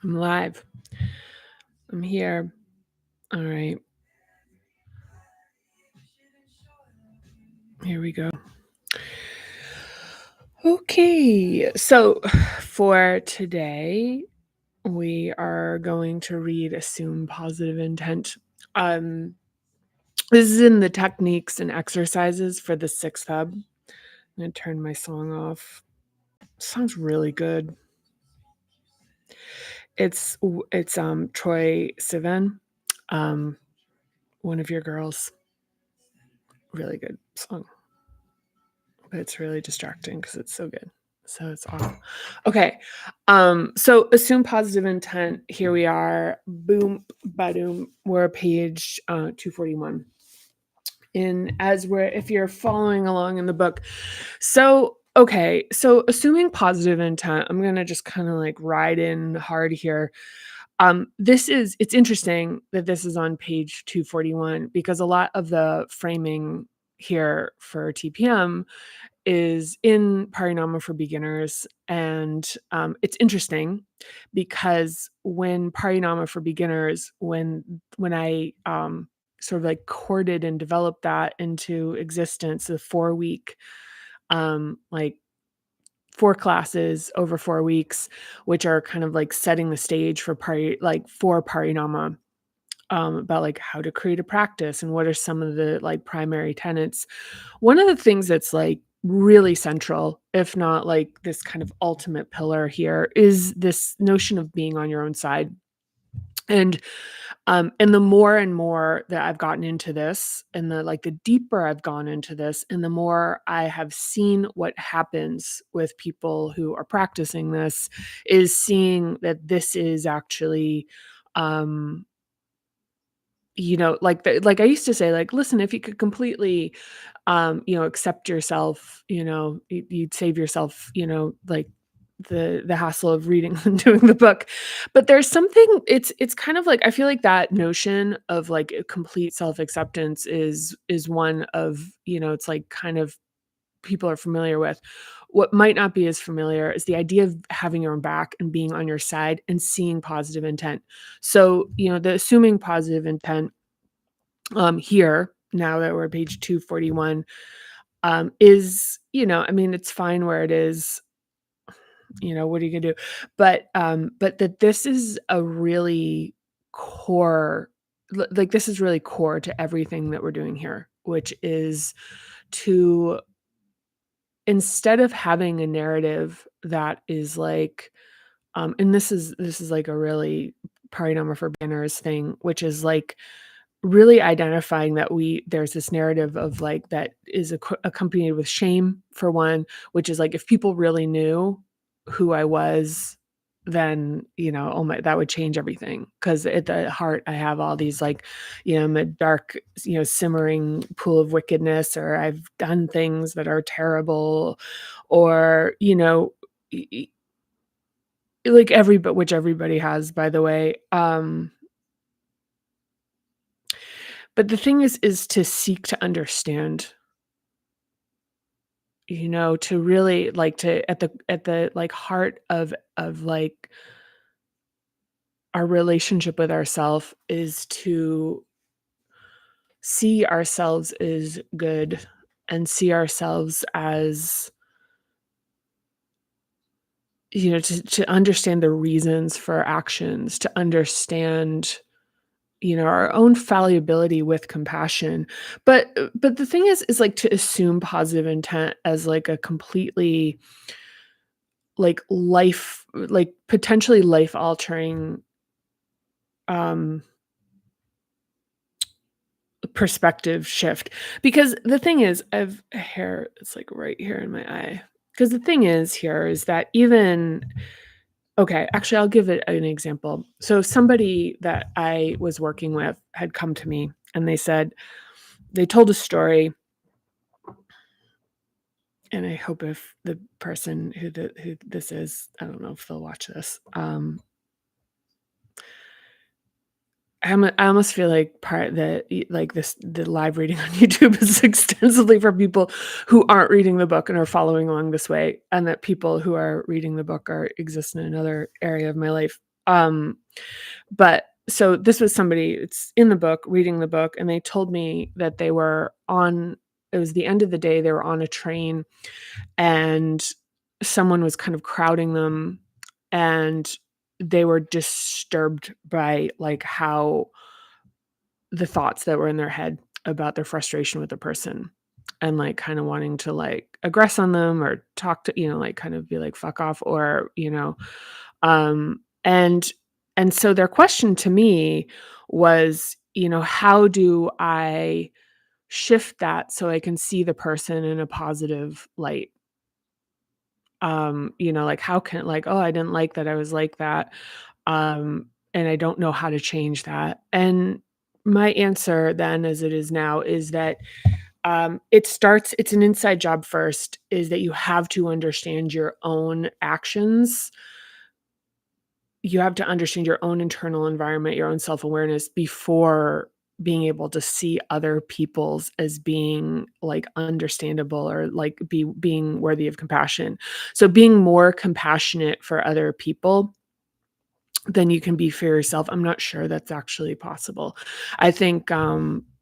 I'm live. I'm here. All right. Here we go. Okay. So for today, we are going to read Assume Positive Intent. Um, this is in the techniques and exercises for the sixth hub. I'm going to turn my song off. Sounds really good. It's Troy Sivan, one of your girls. Really good song. But it's really distracting because it's so good. So it's off. Okay. So assume positive intent. Here we are. Boom, badoom. We're page 241. If you're following along in the book. So okay, so assuming positive intent, I'm gonna just kind of like ride in hard here. It's interesting that this is on page 241 because a lot of the framing here for TPM is in Parinama for Beginners. And it's interesting because when Parinama for Beginners, when I sort of like courted and developed that into existence, the 4-week, like 4 classes over 4 weeks, which are kind of like setting the stage for Parinama, about like how to create a practice and what are some of the like primary tenets. One of the things that's like really central, if not like this kind of ultimate pillar here, is this notion of being on your own side. And the more and more that I've gotten into this, and the deeper I've gone into this, and the more I have seen what happens with people who are practicing this, is seeing that this is actually, um, like I used to say, like, listen, if you could completely, accept yourself, you'd save yourself, like the hassle of reading and doing the book. But there's something, it's kind of like, I feel like that notion of like a complete self-acceptance is one of, it's like kind of people are familiar with. What might not be as familiar is the idea of having your own back and being on your side and seeing positive intent. So, the assuming positive intent, here, now that we're at page 241, is, I mean, it's fine where it is. What are you gonna do? But that this is a really core, like this is really core to everything that we're doing here, which is to, instead of having a narrative that is like, and this is like a really Parinama for Beginners thing, which is like really identifying that there's this narrative of like that is accompanied with shame, for one, which is like, if people really knew who I was, then, oh my, that would change everything. Because at the heart, I have all these like, I'm a dark, simmering pool of wickedness, or I've done things that are terrible, or, like which everybody has, by the way. But the thing is to seek to understand, to really like to at the like heart of like our relationship with ourself, is to see ourselves as good and see ourselves as, to understand the reasons for actions, to understand, our own fallibility with compassion. But the thing is like to assume positive intent as like a completely like potentially life altering, um perspective shift. Because the thing is, I've a hair, it's like right here in my eye. Because the thing is here is that even, okay, actually, I'll give it an example. So somebody that I was working with had come to me and they told a story, and I hope if the person who this is, I don't know if they'll watch this. I almost feel like part that like this the live reading on YouTube is extensively for people who aren't reading the book and are following along this way, and that people who are reading the book exist in another area of my life. Um, but so this was somebody, it's in the book, reading the book, and they told me that they were on, it was the end of the day, they were on a train, and someone was kind of crowding them, and they were disturbed by, like, how the thoughts that were in their head about their frustration with the person, and, like, kinda wanting to, like, aggress on them or talk to, like, kind of be like, "Fuck off," or, um, and so their question to me was, "How do I shift that so I can see the person in a positive light?" Like, how can, like, "Oh, I didn't like that I was like that, and I don't know how to change that." And my answer then, as it is now, is that, it's an inside job first, is that you have to understand your own actions. You have to understand your own internal environment, your own self-awareness before being able to see other people's as being, like, understandable or, like, being worthy of compassion. So being more compassionate for other people than you can be for yourself, I'm not sure that's actually possible. I think,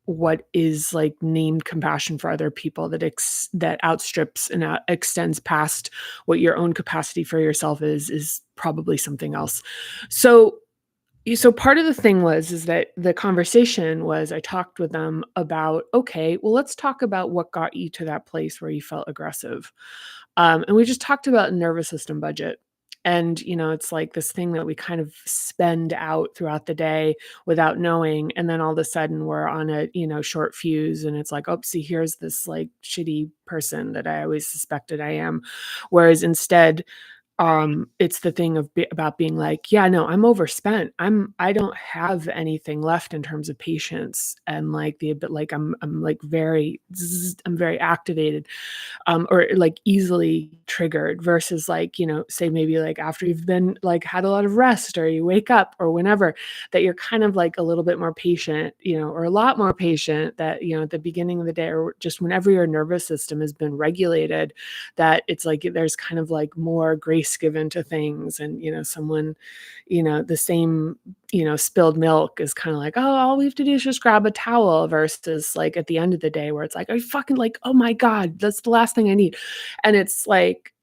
what is, like, named compassion for other people that outstrips and extends past what your own capacity for yourself is probably something else. So so part of the thing is that the conversation was, I talked with them about, okay, well, let's talk about what got you to that place where you felt aggressive. And we just talked about nervous system budget. And, it's like this thing that we kind of spend out throughout the day without knowing. And then all of a sudden we're on a, short fuse, and it's like, oh, see, here's this, like, shitty person that I always suspected I am. Whereas instead, it's the thing about being like, "Yeah, no, I'm overspent. I don't have anything left in terms of patience," and, like, like, like, very I'm very activated, or, like, easily triggered versus, like, say maybe, like, after you've been, like, had a lot of rest, or you wake up or whenever, that you're kind of, like, a little bit more patient, or a lot more patient, that, at the beginning of the day, or just whenever your nervous system has been regulated, that it's like there's kind of, like, more grace given to things. And, someone, the same, spilled milk is kind of like, oh, all we have to do is just grab a towel, versus, like, at the end of the day where it's like, I fucking, like, oh my God, that's the last thing I need. And it's like,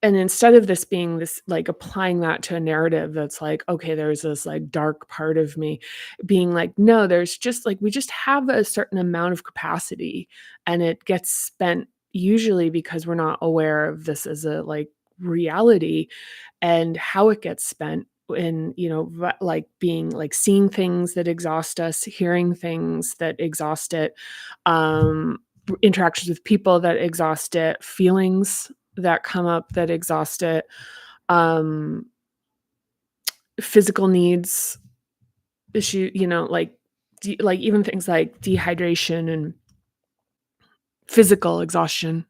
and instead of this being this, like, applying that to a narrative that's like, okay, there's this, like, dark part of me, being like, no, there's just, like, we just have a certain amount of capacity, and it gets spent usually because we're not aware of this as a, like, reality, and how it gets spent in, like, being, like, seeing things that exhaust us, hearing things that exhaust it, um interactions with people that exhaust it, feelings that come up that exhaust it, um, physical needs issue, like, like, even things like dehydration and physical exhaustion.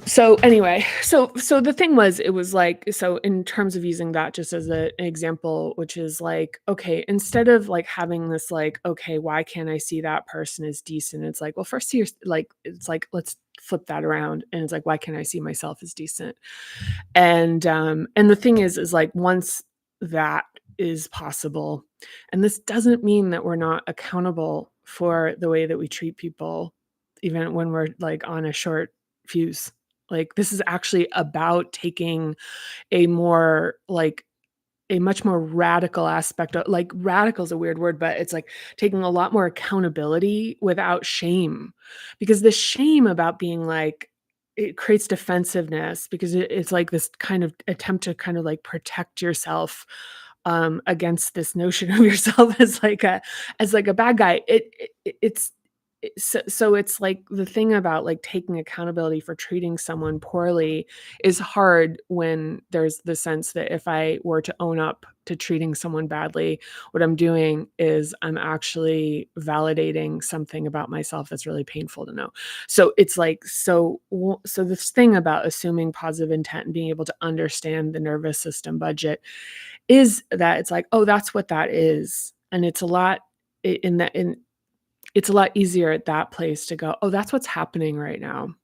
So anyway, so the thing was, it was like, so in terms of using that just as an example, which is like, okay, instead of, like, having this, like, okay, why can't I see that person as decent? It's like, well, first see like, it's like, let's flip that around, and it's like, why can't I see myself as decent? And the thing is like, once that is possible, and this doesn't mean that we're not accountable for the way that we treat people, even when we're, like, on a short fuse. Like, this is actually about taking a more, like, a much more radical aspect of, like, radical is a weird word, but it's like taking a lot more accountability without shame. Because the shame about being like, it creates defensiveness, because it's like this kind of attempt to kind of, like, protect yourself, against this notion of yourself as, like, a bad guy. So it's like the thing about, like, taking accountability for treating someone poorly is hard when there's the sense that if I were to own up to treating someone badly, what I'm doing is I'm actually validating something about myself that's really painful to know. So it's like, so this thing about assuming positive intent and being able to understand the nervous system budget is that it's like, oh, that's what that is. And it's a lot in that in it's a lot easier at that place to go, "Oh, that's what's happening right now."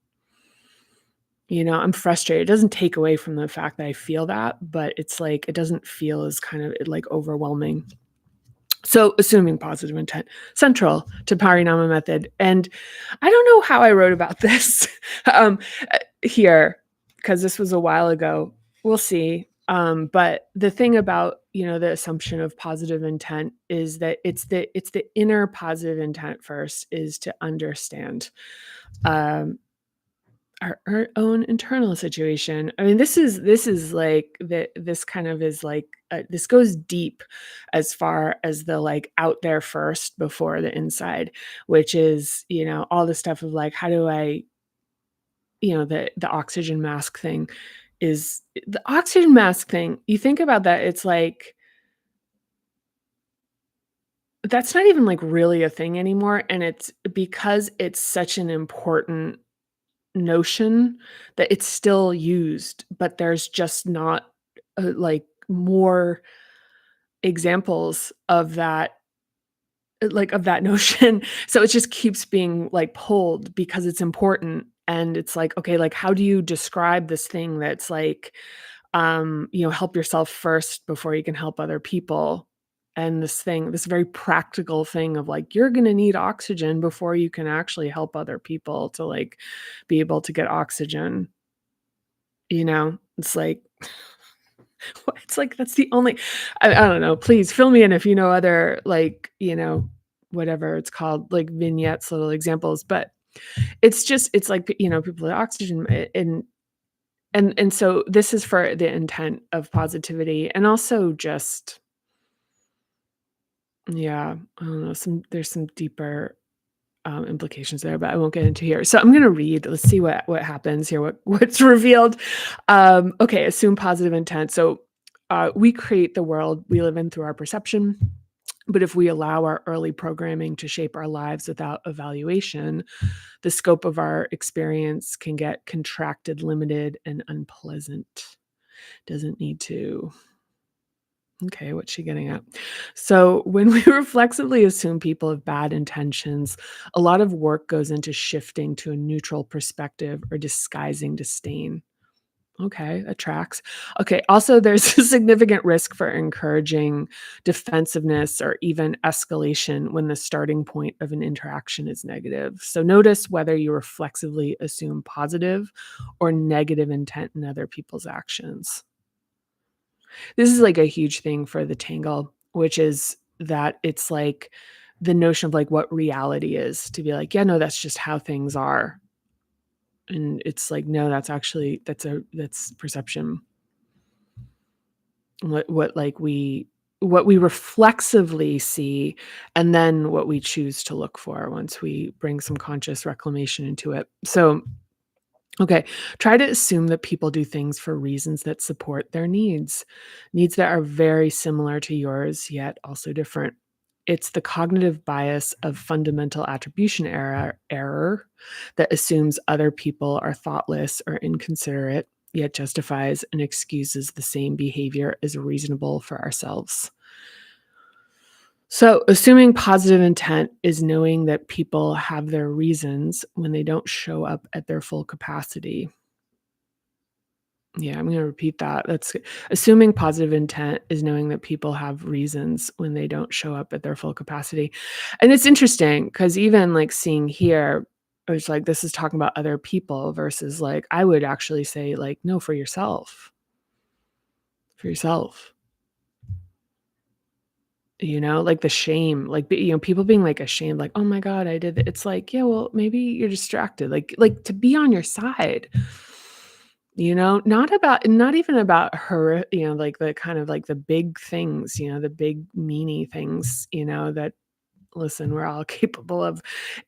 I'm frustrated. It doesn't take away from the fact that I feel that, but it's like it doesn't feel as kind of like overwhelming. So, assuming positive intent, central to Parinama method. And I don't know how I wrote about this um, here because this was a while ago. We'll see. But the thing about the assumption of positive intent is that it's the inner positive intent first is to understand um, our own internal situation. I mean, this is like this kind of is like this goes deep as far as the like out there first before the inside, which is all the stuff of like how do I the oxygen mask thing is the oxygen mask thing. You think about that, it's like that's not even like really a thing anymore, and it's because it's such an important notion that it's still used, but there's just not, like, more examples of that like, of that notion. So it just keeps being, like, pulled because it's important, and it's like, okay, like, how do you describe this thing that's like, help yourself first before you can help other people. And this very practical thing of like, you're going to need oxygen before you can actually help other people to like be able to get oxygen. It's like, it's like, that's the only, I don't know. Please fill me in if you know other, like, whatever it's called, like vignettes, little examples. But it's like, people with oxygen and so this is for the intent of positivity and also just yeah, I don't know, there's some deeper, implications there, but I won't get into here. So I'm gonna read, let's see what happens here, what's revealed. Okay, assume positive intent. So, we create the world we live in through our perception, but if we allow our early programming to shape our lives without evaluation, the scope of our experience can get contracted, limited, and unpleasant. Doesn't need to. Okay, what's she getting at? So, when we reflexively assume people have bad intentions, a lot of work goes into shifting to a neutral perspective or disguising disdain. Okay, that tracks. Okay, also, there's a significant risk for encouraging defensiveness or even escalation when the starting point of an interaction is negative. So, notice whether you reflexively assume positive or negative intent in other people's actions. This is like a huge thing for the Tangle, which is that it's like the notion of like what reality is to be like, yeah, no, that's just how things are. And it's like, no, that's actually that's perception. What like what we reflexively see and then what we choose to look for once we bring some conscious reclamation into it. So okay. Try to assume that people do things for reasons that support their needs that are very similar to yours, yet also different. It's the cognitive bias of fundamental attribution error that assumes other people are thoughtless or inconsiderate, yet justifies and excuses the same behavior as reasonable for ourselves. So, assuming positive intent is knowing that people have their reasons when they don't show up at their full capacity. Yeah, I'm gonna repeat that. That's assuming positive intent is knowing that people have reasons when they don't show up at their full capacity. And it's interesting because even like seeing here, it's like this is talking about other people versus like I would actually say like no for yourself. For yourself. Like the shame, like people being like ashamed, like, oh my God, I did it's like, yeah, well, maybe you're distracted. Like to be on your side. Not even about her, like the kind of like the big things, the big meanie things, that listen, we're all capable of.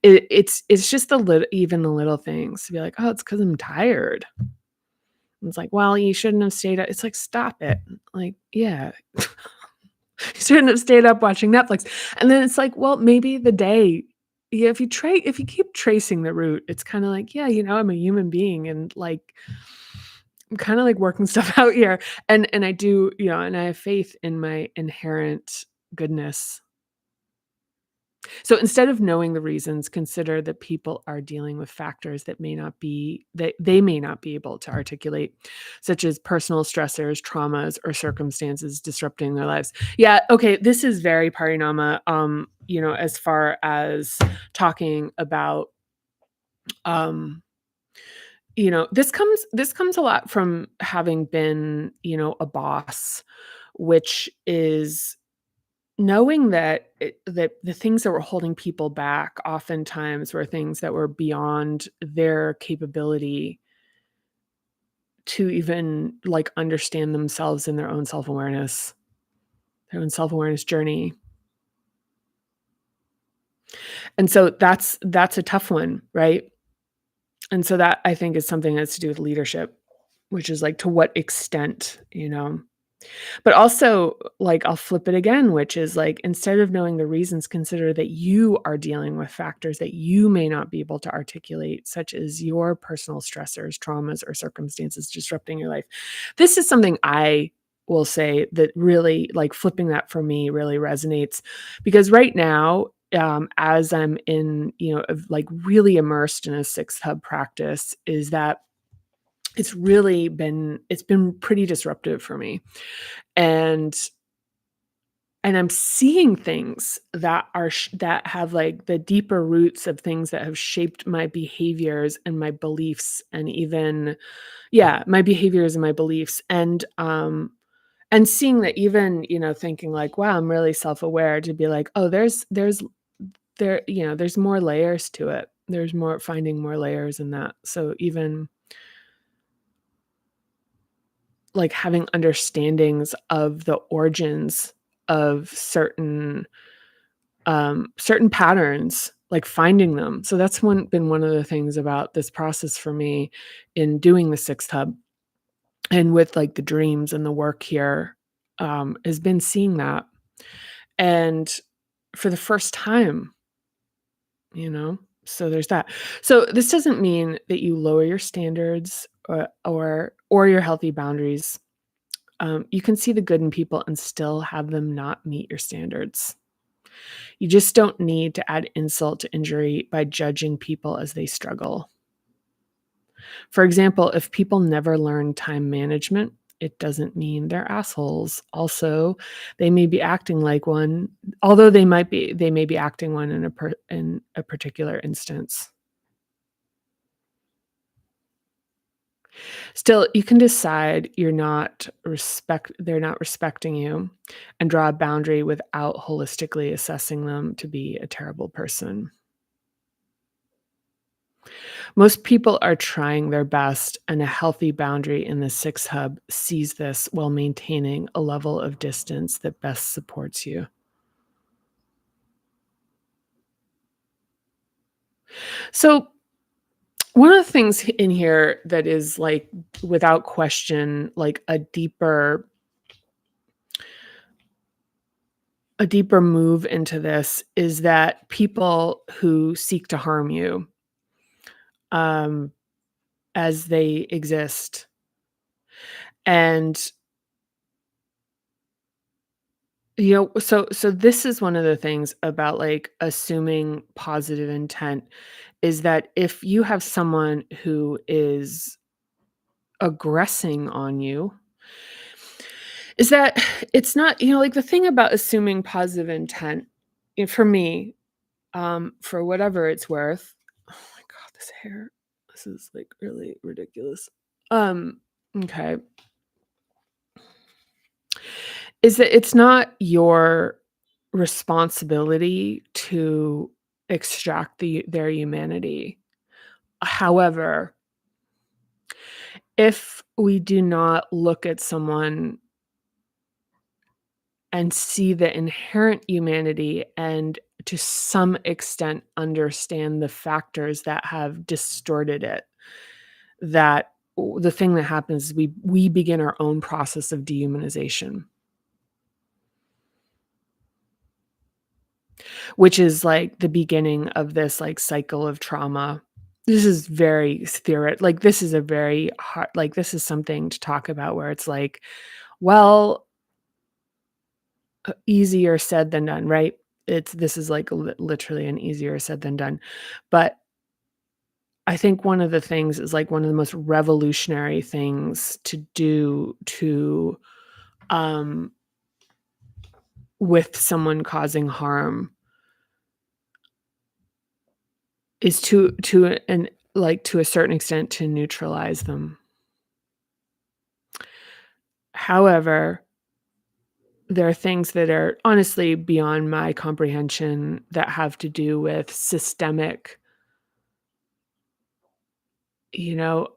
It's just even the little things to be like, oh, it's because I'm tired. It's like, well, you shouldn't have stayed up. It's like, stop it. Like, yeah. You shouldn't have stayed up watching Netflix. And then it's like, well, maybe the day yeah, if you keep tracing the root, it's kinda like, yeah, I'm a human being and, like, I'm kinda, like, working stuff out here. And I do, and I have faith in my inherent goodness. So instead of knowing the reasons, consider that people are dealing with factors that they may not be able to articulate, such as personal stressors, traumas, or circumstances disrupting their lives. Yeah, okay, this is very Parinama, as far as talking about, um, this comes a lot from having been, a boss, which is knowing that the things that were holding people back oftentimes were things that were beyond their capability to even, like, understand themselves in their own self-awareness journey. And so that's a tough one, right? And so that, I think, is something that's to do with leadership, which is, like, to what extent, But also, like, I'll flip it again, which is, like, instead of knowing the reasons, consider that you are dealing with factors that you may not be able to articulate, such as your personal stressors, traumas, or circumstances disrupting your life. This is something I will say that really, like, flipping that for me really resonates because right now, as I'm in, like, really immersed in a sixth hub practice, is that it's been pretty disruptive for me. And I'm seeing things that have, like, the deeper roots of things that have shaped my behaviors and my beliefs and even yeah, my behaviors and my beliefs, and seeing that even, thinking like, "Wow, I'm really self-aware," to be like, "Oh, there's more layers to it. There's more finding more layers in that." So even, like, having understandings of the origins of certain patterns, like finding them. So that's one of the things about this process for me in doing the sixth hub and with, like, the dreams and the work here, has been seeing that. And for the first time, you know? So there's that. So this doesn't mean that you lower your standards or your healthy boundaries. You can see the good in people and still have them not meet your standards. You just don't need to add insult to injury by judging people as they struggle. For example, if people never learn time management, it doesn't mean they're assholes. Also, they may be acting like one, although they may be acting one in a particular instance. Still, you can decide they're not respecting you and draw a boundary without holistically assessing them to be a terrible person. Most people are trying their best, and a healthy boundary in the sixth hub sees this while maintaining a level of distance that best supports you. So, one of the things in here that is, like, without question, like a deeper move into this is that people who seek to harm you, um, as they exist, and so this is one of the things about, like, assuming positive intent is that if you have someone who is aggressing on you, is that it's not, like, the thing about assuming positive intent, for me, for whatever it's worth. Oh my god, this hair. This is, like, really ridiculous. Okay. Is that it's not your responsibility to extract their humanity. However, if we do not look at someone and see the inherent humanity and to some extent understand the factors that have distorted it, that the thing that happens is we begin our own process of dehumanization, which is, like, the beginning of this, like, cycle of trauma. This is very like, this is a very hard, like, this is something to talk about where it's like, well, easier said than done, right? this is like literally an easier said than done. But I think one of the things is like one of the most revolutionary things to do to um with someone causing harm is to and like to a certain extent to neutralize them. However, there are things that are honestly beyond my comprehension that have to do with systemic, you know,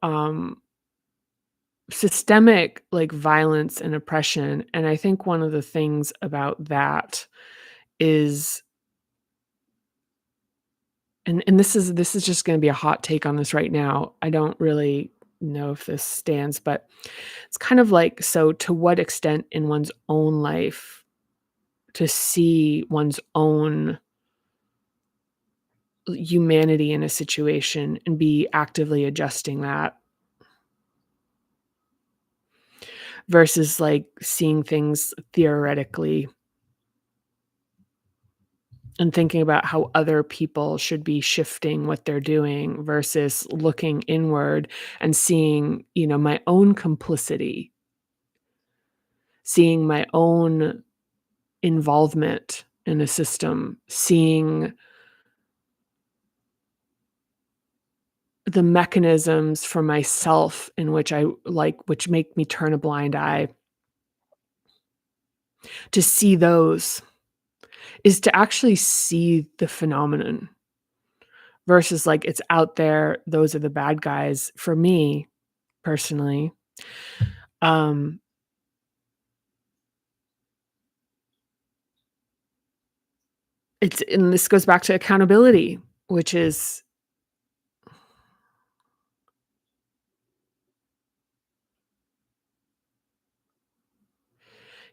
systemic like violence and oppression. And I think one of the things about that is, and this is just going to be a hot take on this right now. I don't really know if this stands, but it's kind of like, so to what extent in one's own life to see one's own humanity in a situation and be actively adjusting that versus like seeing things theoretically and thinking about how other people should be shifting what they're doing versus looking inward and seeing, my own complicity, seeing my own involvement in a system, seeing the mechanisms for myself in which which make me turn a blind eye, to see those is to actually see the phenomenon versus like it's out there, those are the bad guys. For me personally, um, and this goes back to accountability, which is,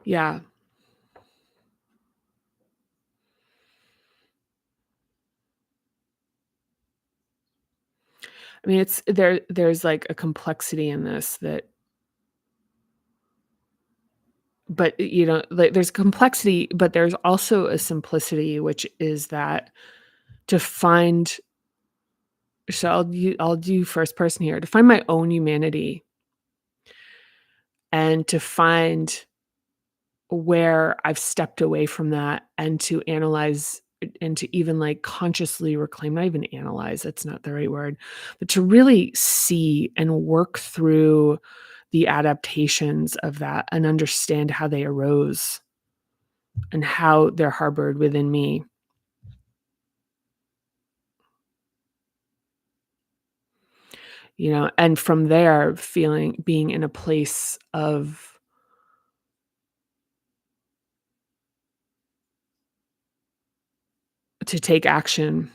yeah. I mean, there's like a complexity in this that, but like there's complexity, but there's also a simplicity, which is that to find, so I'll do first person here, to find my own humanity and to find where I've stepped away from that and to analyze and to even like consciously reclaim, not even analyze, that's not the right word, but to really see and work through the adaptations of that and understand how they arose and how they're harbored within me. And from there being in a place of to take action.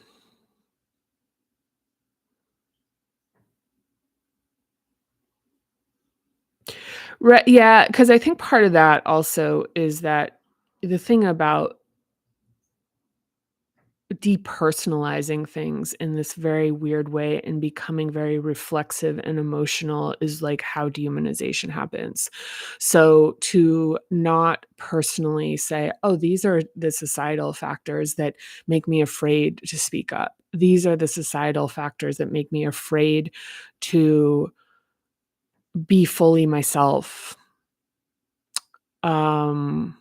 Right, yeah, because I think part of that also is that the thing about depersonalizing things in this very weird way and becoming very reflexive and emotional is like how dehumanization happens. So to not personally say, oh, these are the societal factors that make me afraid to speak up. These are the societal factors that make me afraid to be fully myself. Um,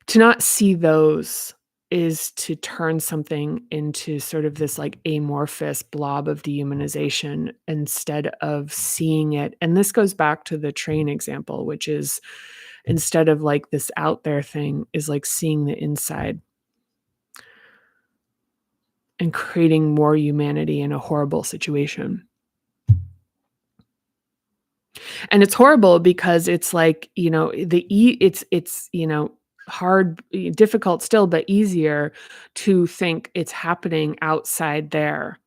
To not see those is to turn something into sort of this, like, amorphous blob of dehumanization instead of seeing it, and this goes back to the train example, which is instead of, like, this out there thing is, like, seeing the inside and creating more humanity in a horrible situation. And it's horrible because it's like, it's hard, difficult still, but easier to think it's happening outside there.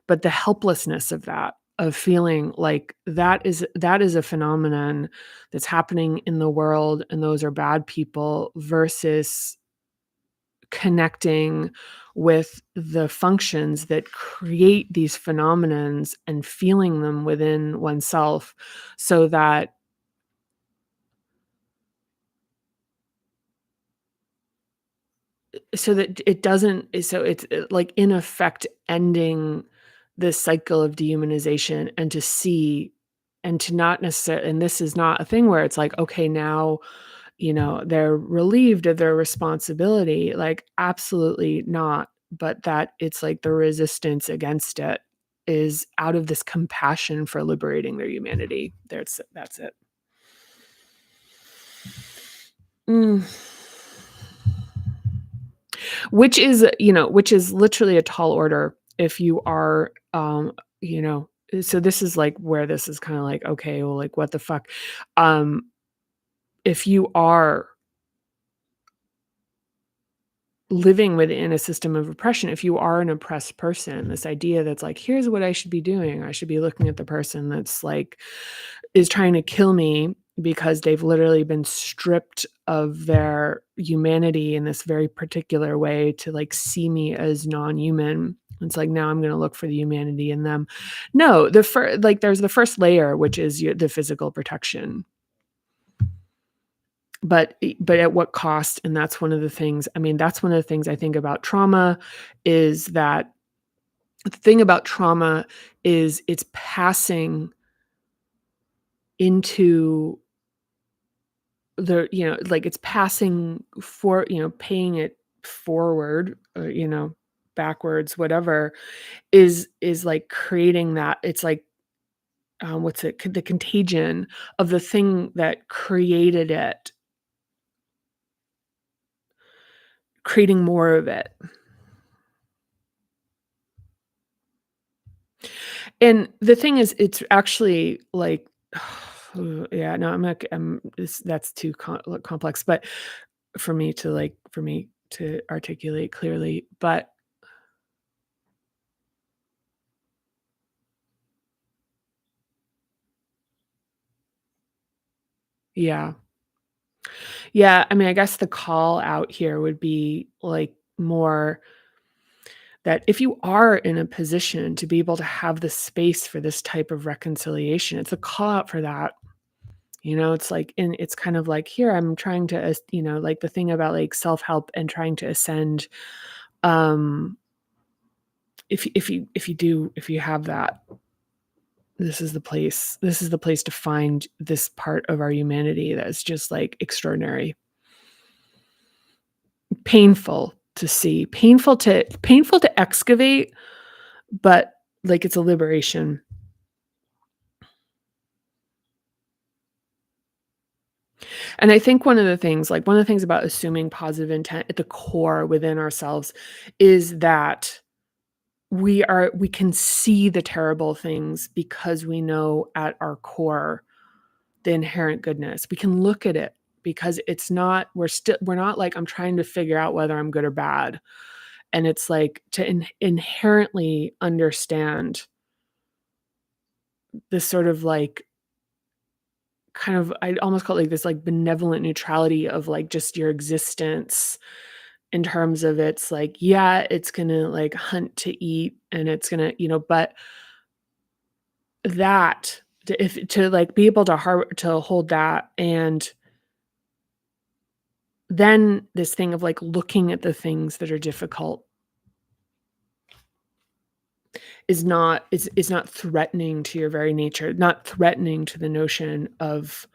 But the helplessness of that, of feeling like that is a phenomenon that's happening in the world and those are bad people versus connecting with the functions that create these phenomenons and feeling them within oneself so that so that it doesn't so it's, like, in effect, ending this cycle of dehumanization and to see and to not necessarily, and this is not a thing where it's like, "Okay, now, they're relieved of their responsibility," like, absolutely not, but that it's like the resistance against it is out of this compassion for liberating their humanity. That's it. Mm. Which is literally a tall order if you are, so this is, like, where this is kinda like, "Okay, well, like, what the fuck?" Um, if you are living within a system of oppression, if you are an oppressed person, this idea that's like, "Here's what I should be doing. I should be looking at the person that's, like, is trying to kill me because they've literally been stripped of their humanity in this very particular way to, like, see me as non-human." It's like, now I'm gonna look for the humanity in them. No, there's the first layer, which is the physical protection. But at what cost? And that's one of the things, I mean, that's one of the things I think about trauma, is that the thing about trauma is it's passing into like, it's passing for, paying it forward, backwards, whatever, is like creating that. It's like, what's it? The contagion of the thing that created it, creating more of it. And the thing is, it's actually like, yeah, no, I'm not, that's too complex, but for me to articulate clearly, but yeah. Yeah, I mean, I guess the call out here would be, like, more that if you are in a position to be able to have the space for this type of reconciliation, it's a call out for that. It's like, and it's kind of like, here, I'm trying to, like the thing about, like, self-help and trying to ascend, um, if you have that, this is the place to find this part of our humanity that's just, like, extraordinary. Painful to see, painful to excavate, but, like, it's a liberation. And I think one of the things about assuming positive intent at the core within ourselves is that we can see the terrible things because we know at our core the inherent goodness. We can look at it because it's not we're not like, I'm trying to figure out whether I'm good or bad. And it's like to inherently understand this sort of, like, kind of, I'd almost call it, like, this, like, benevolent neutrality of, like, just your existence, in terms of, it's like, yeah, it's gonna, like, hunt to eat, and it's gonna, but that to, like, be able to hold that, and then this thing of, like, looking at the things that are difficult is not threatening to your very nature, not threatening to the notion of,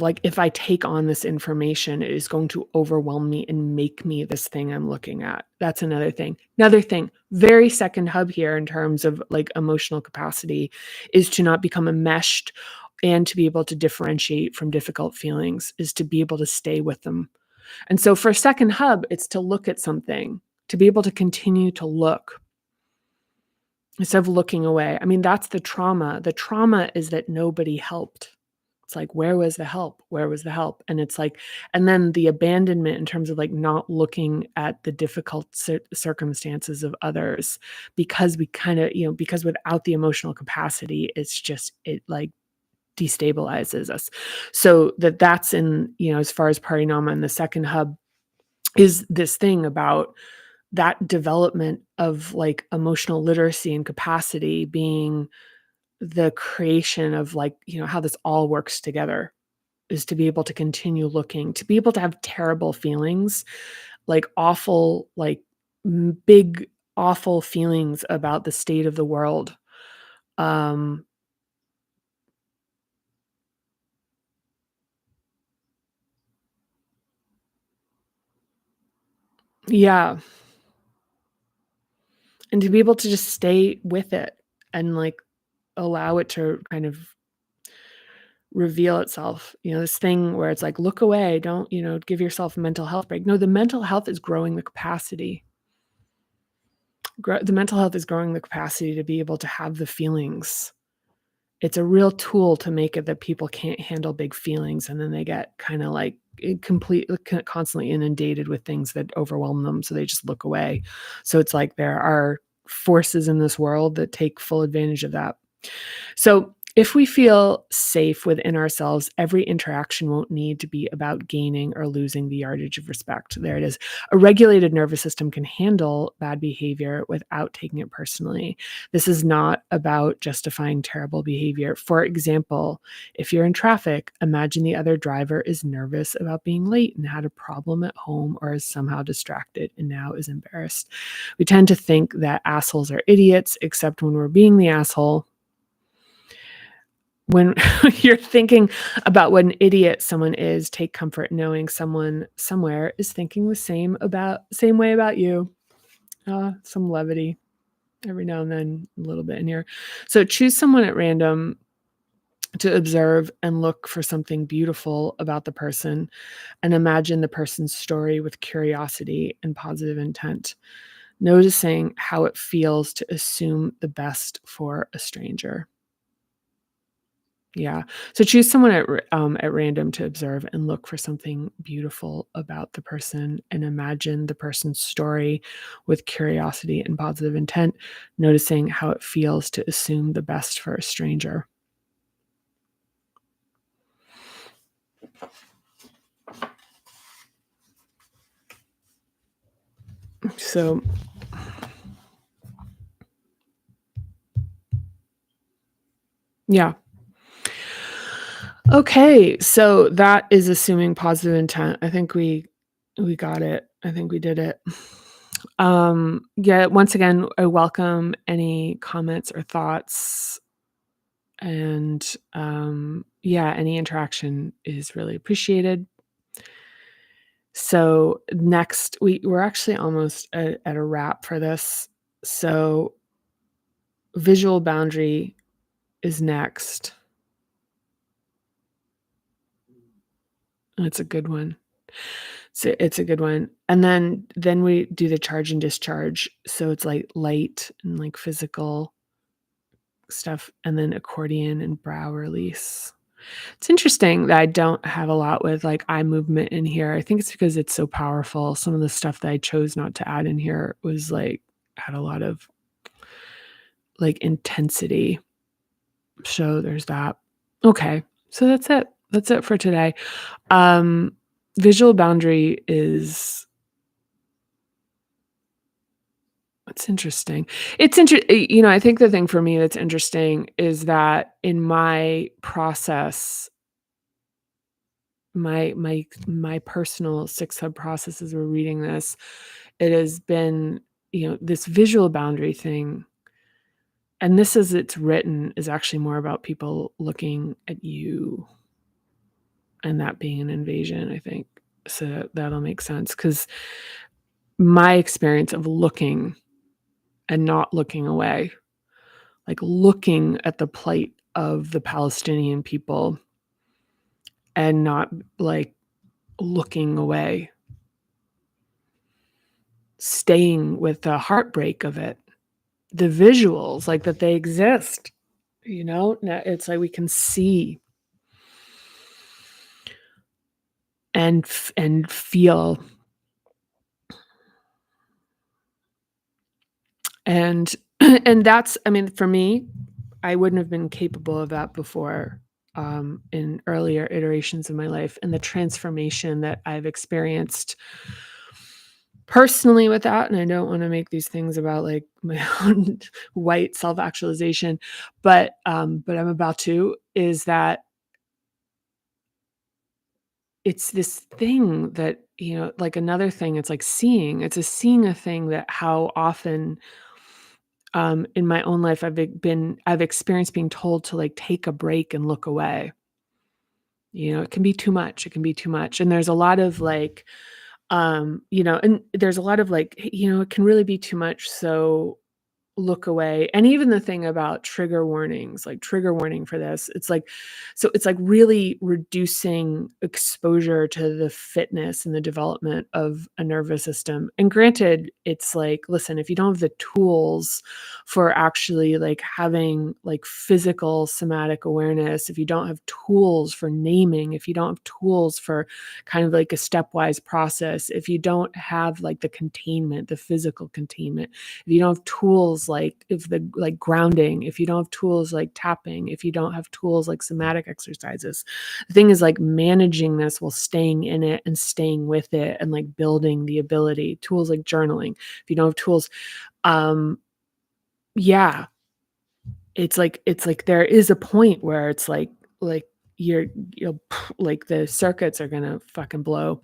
like, if I take on this information, it is going to overwhelm me and make me this thing I'm looking at. That's another thing. Another thing, very second hub here in terms of, like, emotional capacity, is to not become enmeshed and to be able to differentiate from difficult feelings, is to be able to stay with them. And so for second hub, it's to look at something, to be able to continue to look instead of looking away. I mean, that's the trauma. The trauma is that nobody helped. It's like, where was the help? Where was the help? And it's like, and then the abandonment in terms of, like, not looking at the difficult circumstances of others, because we kind of, because without the emotional capacity, it's just, it, like, destabilizes us. So that's in, as far as Parinama and the second hub, is this thing about that development of, like, emotional literacy and capacity being the creation of, like, how this all works together. is to be able to continue looking, to be able to have terrible feelings, like awful, like big, awful feelings about the state of the world. Um, yeah. And to be able to just stay with it and like allow it to kind of reveal itself. This thing where it's like, look away, don't, give yourself a mental health break. No, the mental health is growing the capacity. The mental health is growing the capacity to be able to have the feelings. It's a real tool to make it that people can't handle big feelings, and then they get kind of like completely constantly inundated with things that overwhelm them, so they just look away. So it's like there are forces in this world that take full advantage of that. So, if we feel safe within ourselves, every interaction won't need to be about gaining or losing the yardage of respect. There it is. A regulated nervous system can handle bad behavior without taking it personally. This is not about justifying terrible behavior. For example, if you're in traffic, imagine the other driver is nervous about being late and had a problem at home or is somehow distracted and now is embarrassed. We tend to think that assholes are idiots, except when we're being the asshole. When you're thinking about what an idiot someone is, take comfort knowing someone somewhere is thinking the same way about you. Some levity every now and then, a little bit in here. So choose someone at random to observe and look for something beautiful about the person and imagine the person's story with curiosity and positive intent, noticing how it feels to assume the best for a stranger. Yeah. So choose someone at random to observe and look for something beautiful about the person and imagine the person's story with curiosity and positive intent, noticing how it feels to assume the best for a stranger. So, yeah. Okay, so that is assuming positive intent. I think we got it. I think we did it. Yeah, once again, I welcome any comments or thoughts, and yeah, any interaction is really appreciated. So next, we're actually almost at a wrap for this. So visual boundary is next. It's a good one. So it's a good one. And then we do the charge and discharge. So it's like light and like physical stuff, and then accordion and brow release. It's interesting that I don't have a lot with like eye movement in here. I think it's because it's so powerful. Some of the stuff that I chose not to add in here was like had a lot of like intensity. So there's that. Okay. So that's it. That's it for today. Um Visual boundary is it's interesting. I think the thing for me that's interesting is that in my process, my personal 6 hub process as we're reading this, it has been, this visual boundary thing, and this as it's written is actually more about people looking at you and that being an invasion, I think. So that'll make sense because my experience of looking and not looking away, like looking at the plight of the Palestinian people and not like looking away, staying with the heartbreak of it, the visuals, like that they exist, it's like we can see and feel. And and that's, I mean, for me, I wouldn't have been capable of that before, in earlier iterations of my life, and the transformation that I've experienced personally with that. And I don't want to make these things about like my own white self-actualization, but I'm about to, is that it's this thing that, like another thing, it's like seeing. It's a seeing a thing that how often, in my own life, I've experienced being told to, like, take a break and look away. It can be too much. It can be too much. And there's a lot of, like, and there's a lot of, like, it can really be too much, so look away. And even the thing about trigger warnings, like trigger warning for this, it's like really reducing exposure to the fitness and the development of a nervous system. And granted, it's like, listen, if you don't have the tools for actually like having like physical somatic awareness, if you don't have tools for naming, if you don't have tools for kind of like a stepwise process, if you don't have like the containment, the physical containment, if you don't have tools like if the like grounding, if you don't have tools like tapping, if you don't have tools like somatic exercises, the thing is like managing this while staying in it and staying with it and like building the ability, tools like journaling. If you don't have tools, um, yeah, it's like there is a point where it's like you're you'll like the circuits are gonna fucking blow.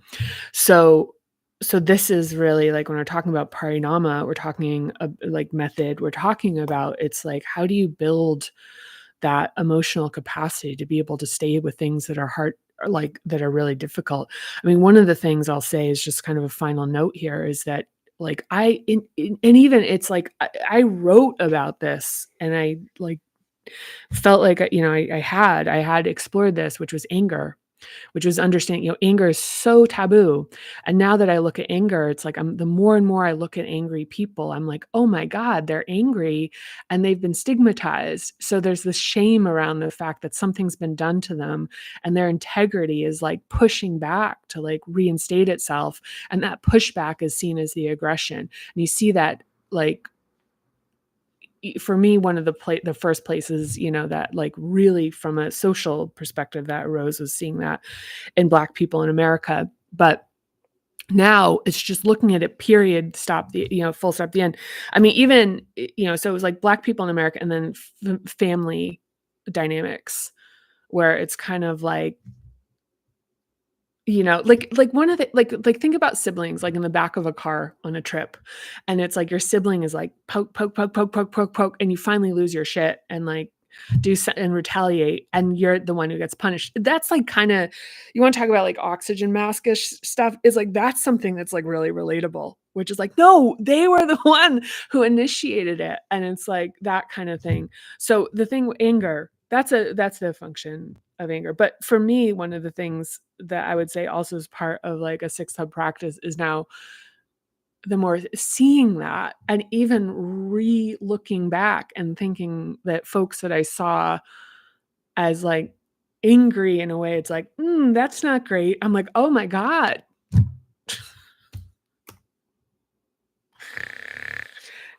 So so this is really like when we're talking about parinama, we're talking like method, we're talking about it's like how do you build that emotional capacity to be able to stay with things that are hard or like that are really difficult. I mean, one of the things I'll say is just kind of a final note here is that like and even it's like I wrote about this and I like felt like I had explored this, which was anger, which was understanding, anger is so taboo. And now that I look at anger, it's like the more and more I look at angry people, I'm like, oh my God, they're angry and they've been stigmatized. So there's this shame around the fact that something's been done to them and their integrity is like pushing back to like reinstate itself. And that pushback is seen as the aggression. And you see that like for me, one of the first places, that like really from a social perspective that arose was seeing that in Black people in America. But now it's just looking at it, period, stop full stop, the end. I mean, even, so it was like Black people in America and then family dynamics where it's kind of like, like one of the like think about siblings like in the back of a car on a trip, and it's like your sibling is like poke, poke, poke, poke, poke, poke, poke, and you finally lose your shit and like and retaliate, and you're the one who gets punished. That's like kind of you want to talk about like oxygen mask-ish stuff is like that's something that's like really relatable, which is like, no, they were the one who initiated it. And it's like that kind of thing. So the thing with anger, that's the function of anger. But for me, one of the things that I would say also is part of like a sixth hub practice is now the more seeing that and even re-looking back and thinking that folks that I saw as like angry in a way, it's like, that's not great. I'm like, oh my God.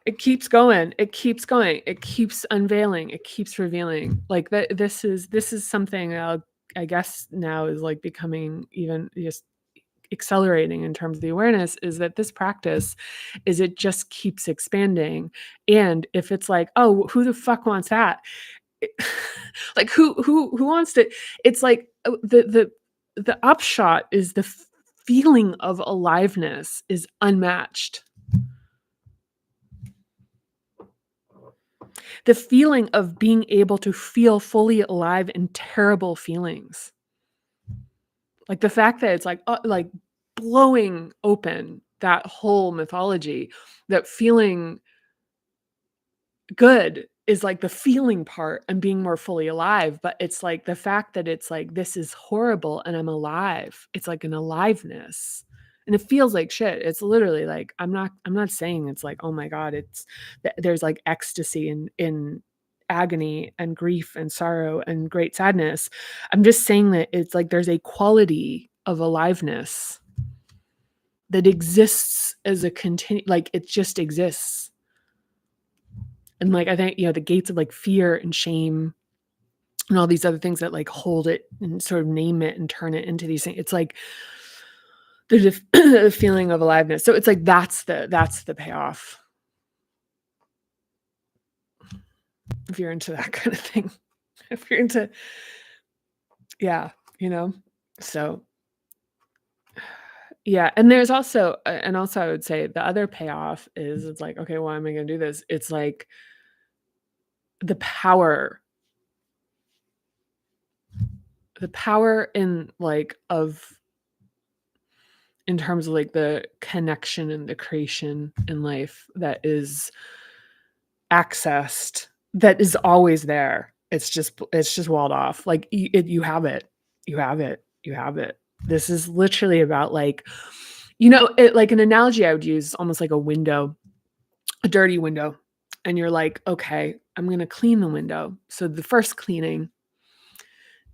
It keeps going. It keeps going. It keeps unveiling. It keeps revealing. Like that. This is something I guess now is like becoming even just accelerating in terms of the awareness is that this practice is it just keeps expanding. And if it's like, oh, who the fuck wants that? It- like who wants to? It's like the upshot is the feeling of aliveness is unmatched. The feeling of being able to feel fully alive in terrible feelings. Like the fact that it's like blowing open that whole mythology, that feeling good is like the feeling part and being more fully alive. But it's like the fact that it's like, this is horrible and I'm alive. It's like an aliveness. And it feels like shit. It's literally like, I'm not saying it's like, oh my God, there's like ecstasy in agony and grief and sorrow and great sadness. I'm just saying that it's like there's a quality of aliveness that exists as a like it just exists. And like I think, the gates of like fear and shame and all these other things that like hold it and sort of name it and turn it into these things. It's like there's a feeling of aliveness. So it's like that's the payoff. If you're into that kind of thing. If you're into, yeah, you know. So Yeah, and there's also and also I would say the other payoff is it's like, "Okay, why am I gonna do this?" It's like the power the power in, like, of in terms of, like, the connection and the creation in life that is accessed, that is always there. It's just walled off. Like, you have it. You have it. You have it. This is literally about, like like, an analogy I would use almost like a window, a dirty window, and you're like, "Okay, I'm gonna clean the window." So the first cleaning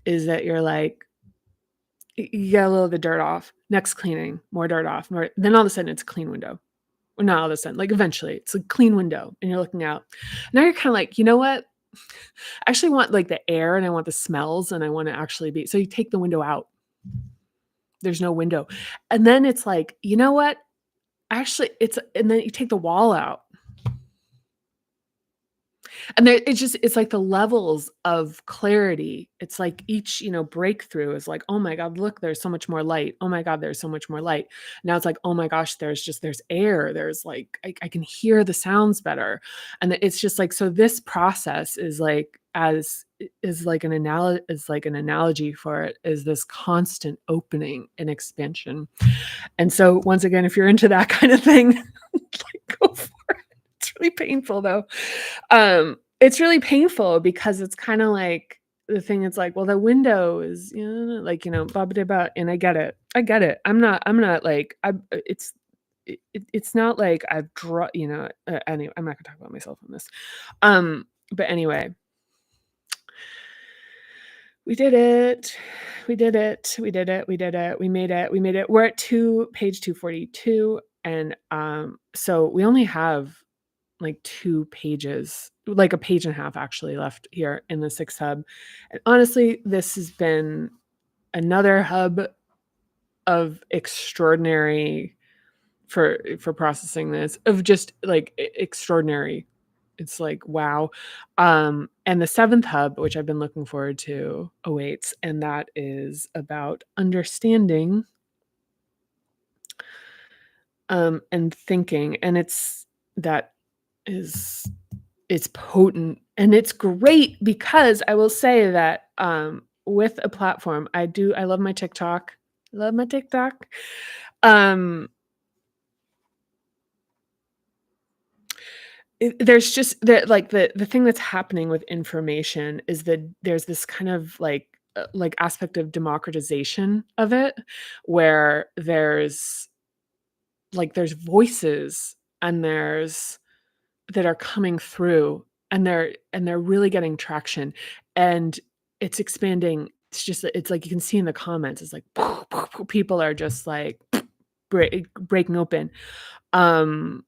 is that you're like, you get a little of the dirt off. Next cleaning, more dirt off, more then all of a sudden it's a clean window. Well, not all of a sudden, like, eventually, it's a clean window, and you're looking out. Now you're kinda like, "You know what? I actually want, like, the air, and I want the smells, and I wanna actually be" so you take the window out. There's no window. And then it's like, "You know what? Actually, it's" and then you take the wall out. And there it's like the levels of clarity. It's like each, breakthrough is like, "Oh my god, look, there's so much more light. Oh my god, there's so much more light." Now it's like, "Oh my gosh, there's air. There's like I can hear the sounds better." And it's just like so this process is like is like an analogy for it is this constant opening and expansion. And so once again, if you're into that kind of thing, like go for it. It's really painful though. It's really painful because it's kinda like the thing it's like, well, the window is, like, blah, blah, blah, and I get it. I get it. I'm not like it's not like I've anyway, I'm not gonna talk about myself on this. But anyway, we did it. We did it. We did it. We did it. We made it. We made it. We're at page 242, and, so we only have like 2 pages, like a page and a half actually left here in the 6th hub. And honestly, this has been another hub of extraordinary for processing this, of just like extraordinary. It's like, wow. And the 7th hub, which I've been looking forward to, awaits, and that is about understanding and thinking. And that is it's potent and it's great because I will say that, with a platform, I love my TikTok. Love my TikTok. Um, there's just the thing that's happening with information is that there's this kind of like aspect of democratization of it, where there's voices and there's that are coming through, and they're really getting traction, and it's expanding. It's like you can see in the comments, it's like people are just like breaking open. Um,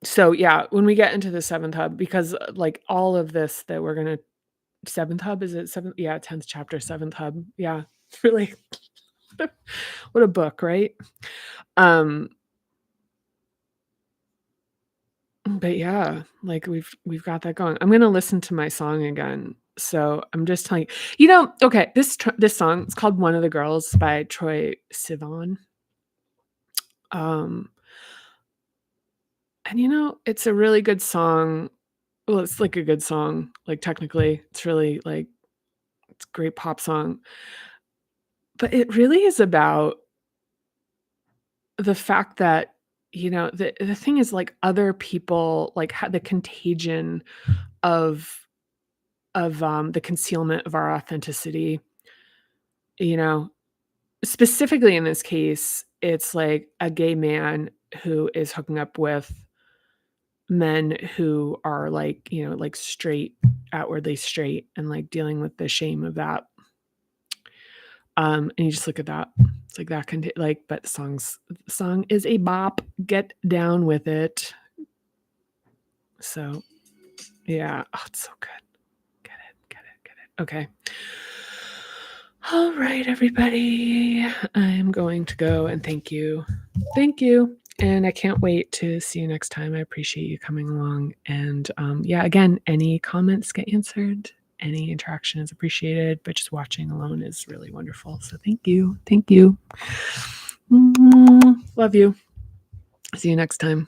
so yeah, when we get into the 7th hub, because, like, all of this that we're gonna 7th hub, is it 7th? Yeah, 10th chapter, 7th hub. Yeah, it's really what a book, right? Um But yeah, like we've got that going. I'm gonna listen to my song again. So I'm just telling okay, this song, it's called One of the Girls by Troye Sivan. Um, and it's a really good song. Well, it's like a good song, like technically. It's really like it's a great pop song. But it really is about the fact that, the thing is like other people like the contagion of the concealment of our authenticity, you know? Specifically in this case, it's like a gay man who is hooking up with men who are like, like straight, outwardly straight, and like dealing with the shame of that. And you just look at that. It's like that can like, but the song is a bop. Get down with it. So yeah. Oh, it's so good. Get it, get it, get it. Okay. All right, everybody. I'm going to go and thank you. Thank you. And I can't wait to see you next time. I appreciate you coming along. And yeah, again, any comments get answered any interaction is appreciated, but just watching alone is really wonderful. So thank you. Thank you. Love you. See you next time.